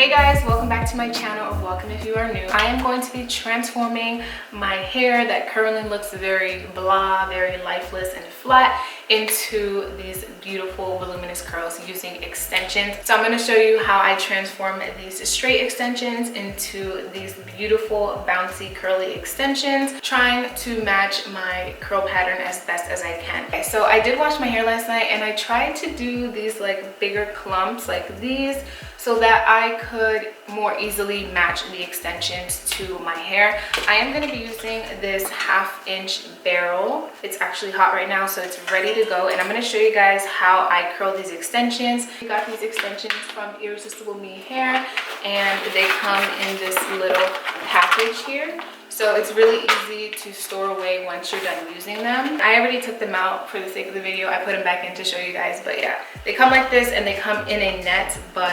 Hey guys, welcome back to my channel, or welcome if you are new. I am going to be transforming my hair that currently looks very blah, very lifeless and flat into these beautiful voluminous curls using extensions. So I'm going to show you how I transform these straight extensions into these beautiful bouncy curly extensions, trying to match my curl pattern as best as I can. Okay, so I did wash my hair last night and I tried to do these like bigger clumps like these so that I could more easily match the extensions to my hair. I am going to be using this 1/2 inch barrel. It's actually hot right now, so it's ready to go, and I'm going to show you guys how I curl these extensions. I got these extensions from Irresistible Me Hair, and they come in this little package here. So it's really easy to store away once you're done using them. I already took them out for the sake of the video. I put them back in to show you guys, but yeah, they come like this and they come in a net, but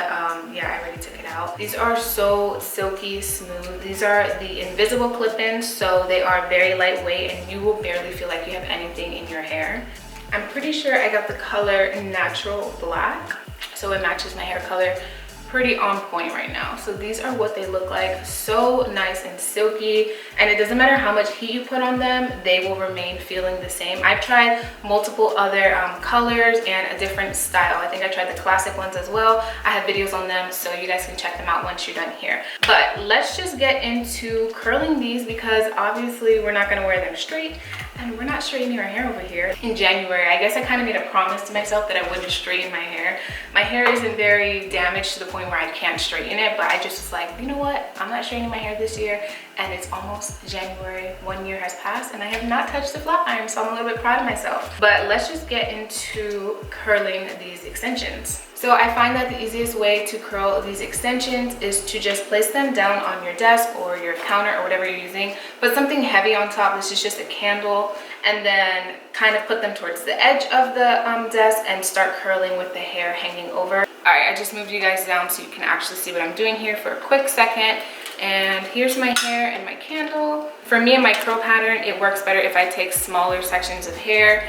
yeah, I already took it out. These are so silky smooth. These are the invisible clip-ins, so they are very lightweight and you will barely feel like you have anything in your hair. I'm pretty sure I got the color natural black, so it matches my hair color pretty on point right now. So these are what they look like, so nice and silky, and it doesn't matter how much heat you put on them, they will remain feeling the same. I've tried multiple other colors and a different style. I think I tried the classic ones as well. I have videos on them, so you guys can check them out once you're done here. But let's just get into curling these, because obviously we're not going to wear them straight, and we're not straightening our hair over here in January. I guess I kind of made a promise to myself that I wouldn't straighten my hair. My hair isn't very damaged to the point where I can't straighten it, but I just was like, you know what, I'm not straightening my hair this year, and it's almost January. 1 year has passed and I have not touched the flat iron, so I'm a little bit proud of myself. But let's just get into curling these extensions. So I find that the easiest way to curl these extensions is to just place them down on your desk or your counter or whatever you're using. Put something heavy on top. This is just a candle, and then kind of put them towards the edge of the desk and start curling with the hair hanging over. All right, I just moved you guys down so you can actually see what I'm doing here for a quick second. And here's my hair and my candle. For me and my curl pattern, it works better if I take smaller sections of hair.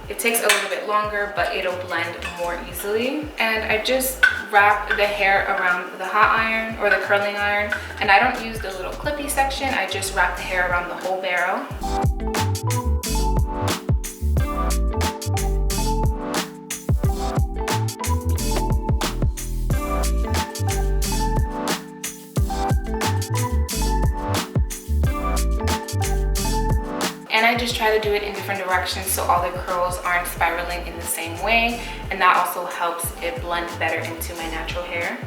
It takes a little bit longer, but it'll blend more easily. And I just wrap the hair around the hot iron or the curling iron. And I don't use the little clippy section. I just wrap the hair around the whole barrel. And I just try to do it in different directions so all the curls aren't spiraling in the same way, and that also helps it blend better into my natural hair.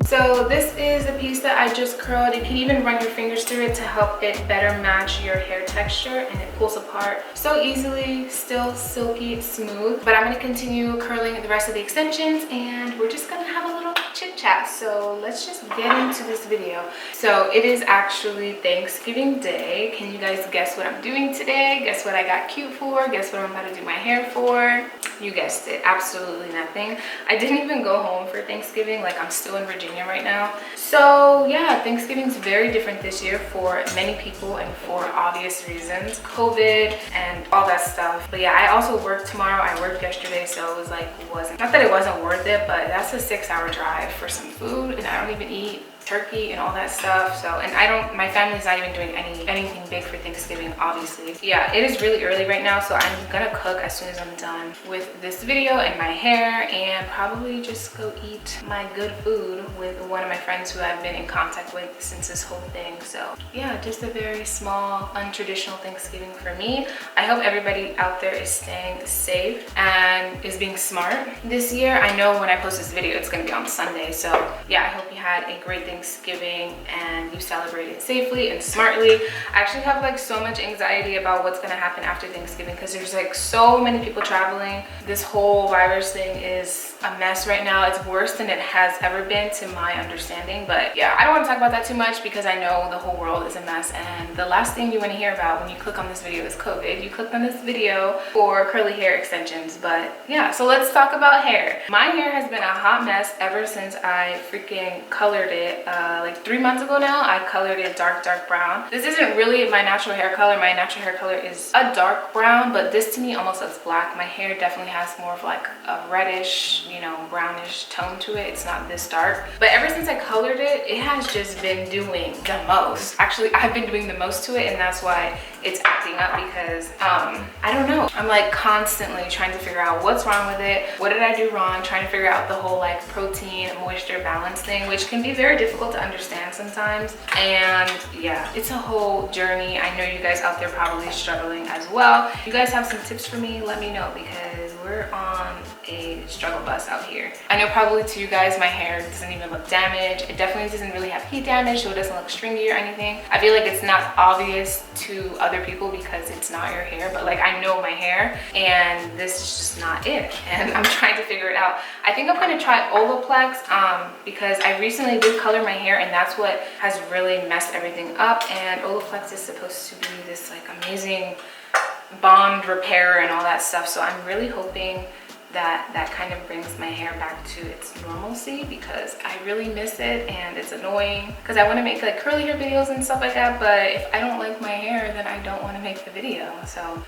So this is the piece that I just curled. You can even run your fingers through it to help it better match your hair texture, and it pulls apart so easily, still silky smooth. But I'm going to continue curling the rest of the extensions, and we're just going to have a little chit chat. So let's just get into this video. So it is actually Thanksgiving Day. Can you guys guess what I'm doing today? Guess what I got cute for? Guess what I'm about to do my hair for? You guessed it, absolutely nothing. I didn't even go home for Thanksgiving. Like, I'm still in Virginia right now. So yeah, Thanksgiving's very different this year for many people and for obvious reasons, COVID and all that stuff. But yeah, I also work tomorrow. I worked yesterday, so it was like, not that it wasn't worth it, but that's a 6-hour drive for some food, and I don't even eat turkey and all that stuff. So, and my family's not even doing anything big for Thanksgiving, obviously. Yeah, it is really early right now, so I'm gonna cook as soon as I'm done with this video and my hair, and probably just go eat my good food with one of my friends who I've been in contact with since this whole thing. So yeah, just a very small, untraditional Thanksgiving for me. I hope everybody out there is staying safe and is being smart this year. I know when I post this video, it's gonna be on Sunday, so yeah, I hope you had a great Thanksgiving Thanksgiving and you celebrate it safely and smartly. I actually have like so much anxiety about what's gonna happen after Thanksgiving because there's like so many people traveling. This whole virus thing is a mess right now. It's worse than it has ever been to my understanding. But yeah, I don't want to talk about that too much because I know the whole world is a mess, and the last thing you want to hear about when you click on this video is COVID. You clicked on this video for curly hair extensions. But yeah, so let's talk about hair. My hair has been a hot mess ever since I freaking colored it like 3 months ago now. I colored it dark brown. This isn't really my natural hair color. My natural hair color is a dark brown, but this to me almost looks black. My hair definitely has more of like a reddish, you know, brownish tone to it. It's not this dark. But ever since I colored it, it has just been doing the most. Actually, I've been doing the most to it, and that's why it's acting up because I don't know. I'm like constantly trying to figure out what's wrong with it. What did I do wrong? Trying to figure out the whole like protein moisture balance thing, which can be very difficult to understand sometimes. And yeah, it's a whole journey. I know you guys out there probably struggling as well. If you guys have some tips for me, let me know because we're on a struggle bus out here. I know probably to you guys my hair doesn't even look damaged. It definitely doesn't really have heat damage, so it doesn't look stringy or anything. I feel like it's not obvious to other people because it's not your hair, but like I know my hair and this is just not it, and I'm trying to figure it out. I think I'm gonna try Olaplex because I recently did color my hair, and that's what has really messed everything up. And Olaplex is supposed to be this like amazing bond repair and all that stuff, so I'm really hoping that kind of brings my hair back to its normalcy because I really miss it, and it's annoying because I want to make like curly hair videos and stuff like that, but if I don't like my hair, then I don't want to make the video.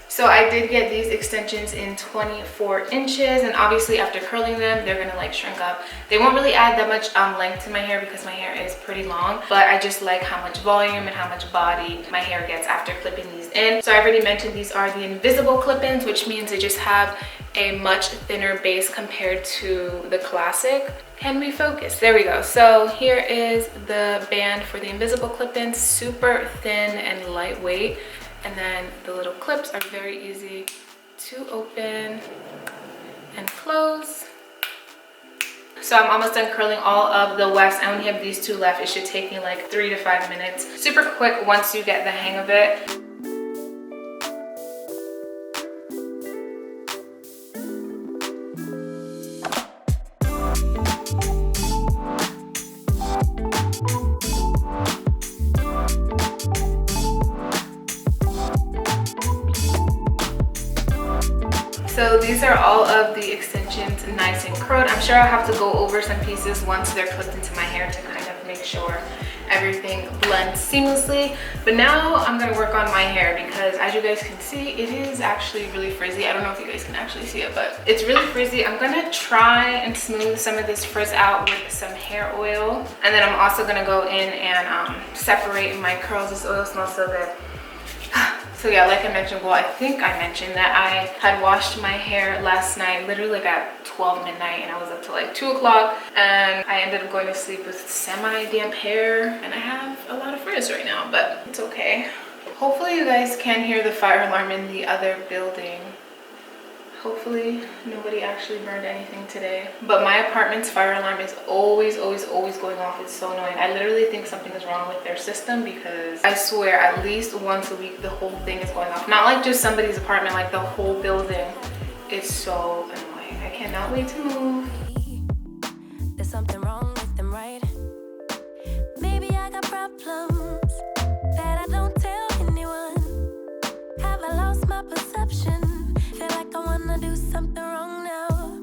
So I did get these extensions in 24 inches, and obviously after curling them, they're gonna like shrink up. They won't really add that much length to my hair because my hair is pretty long, but I just like how much volume and how much body my hair gets after clipping these in. So I already mentioned these are the invisible clip-ins, which means they just have a much thinner base compared to the classic. Can we focus? There we go. So here is the band for the invisible clip-ins, super thin and lightweight, and then the little clips are very easy to open and close. So I'm almost done curling all of the wefts. I only have these two left. It should take me like 3 to 5 minutes. Super quick once you get the hang of it. So these are all of the extensions nice and curled. I'm sure I'll have to go over some pieces once they're clipped into my hair to kind of make sure everything blends seamlessly. But now I'm gonna work on my hair because as you guys can see, it is actually really frizzy. I don't know if you guys can actually see it, but it's really frizzy. I'm gonna try and smooth some of this frizz out with some hair oil. And then I'm also gonna go in and separate my curls. This oil smells so good. So yeah, like I mentioned, well, I think I mentioned that I had washed my hair last night, literally like at 12 midnight, and I was up till like 2 o'clock, and I ended up going to sleep with semi-damp hair, and I have a lot of frizz right now, but it's okay. Hopefully you guys can hear the fire alarm in the other building. Hopefully nobody actually burned anything today. But my apartment's fire alarm is always going off. It's so annoying. I literally think something is wrong with their system because I swear at least once a week the whole thing is going off. Not like just somebody's apartment, like the whole building. It's so annoying. I cannot wait to move. There's something wrong with them, right? Maybe I got problems that I don't tell anyone. Have I lost my perception? Feel like I wanna do something wrong now.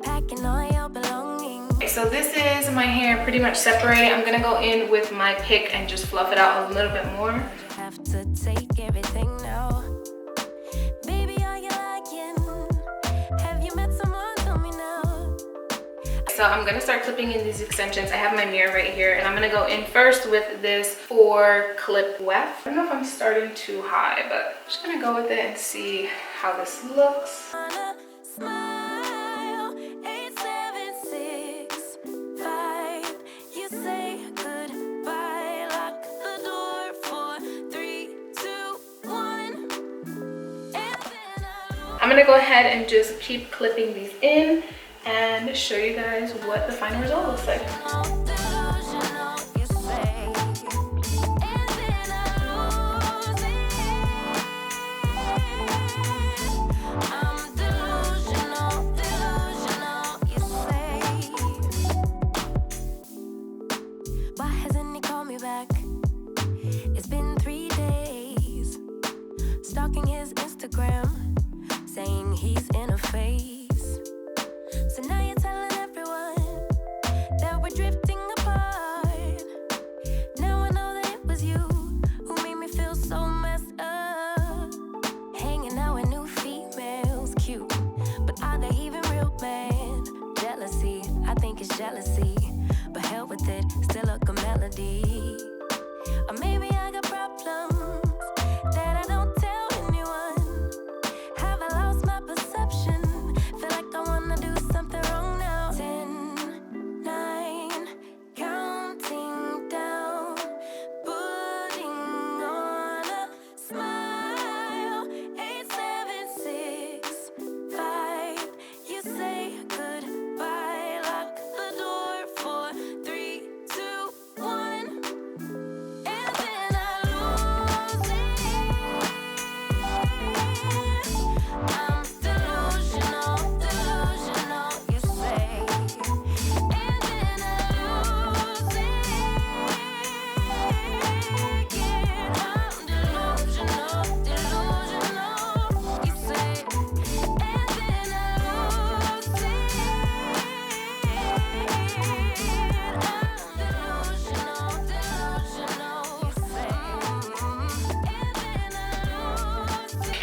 Packing all your belongings. So this is my hair pretty much separated. I'm gonna go in with my pick and just fluff it out a little bit more. Have to take everything now. Baby, are you lying? Have you met someone? Tell me now. So I'm gonna start clipping in these extensions. I have my mirror right here, and I'm gonna go in first with this 4 clip weft. I don't know if I'm starting too high, but I'm just gonna go with it and see how this looks. Smile, 876-5. You say goodbye, lock the door for 3, 2, 1. And then I'm gonna go ahead and just keep clipping these in and show you guys what the final result looks like. delusional, you Instagram, saying he's in a phase. So now you're telling everyone that we're drifting apart. Now I know that it was you who made me feel so messed up. Hanging out with new females, cute, but are they even real, man? Jealousy, I think it's jealousy, but hell with it, still a good melody. Or maybe I got problems that I don't tell anyone. Have I lost my perception? Feel like I wanna do something wrong now. 10, 9, counting down, putting on a smile. 8, 7, 6, 5. You say goodbye, lock the door. 4, 3, 2, 1. And then I lose it. I'm delusional, delusional, you say. And then I lose it. Yeah, I'm delusional, delusional, you say. And then I lose it. I'm delusional, you say.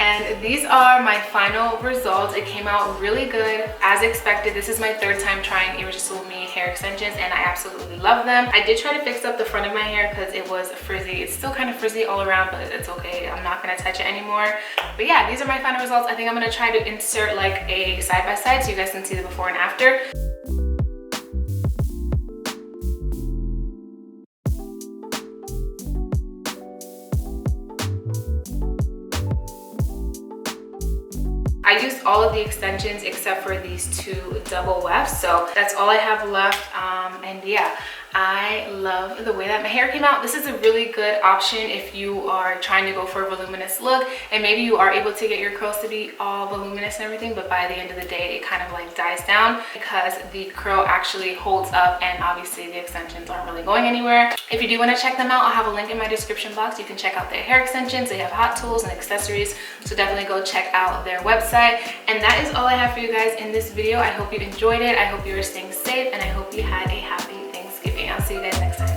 And these are my final results. It came out really good, as expected. This is my third time trying Irresistible Me hair extensions, and I absolutely love them. I did try to fix up the front of my hair because it was frizzy. It's still kind of frizzy all around, but it's okay. I'm not gonna touch it anymore. But yeah, these are my final results. I think I'm gonna try to insert like a side-by-side so you guys can see the before and after. I used all of the extensions except for these 2 double wefts, so that's all I have left. And yeah, I love the way that my hair came out. This is a really good option if you are trying to go for a voluminous look, and maybe you are able to get your curls to be all voluminous and everything, but by the end of the day it kind of like dies down because the curl actually holds up, and obviously the extensions aren't really going anywhere. If you do want to check them out, I'll have a link in my description box. You can check out their hair extensions. They have hot tools and accessories, so definitely go check out their website. And that is all I have for you guys in this video. I hope you enjoyed it. I hope you are staying safe, and I hope you had a happy Thanksgiving. I'll see you guys next time.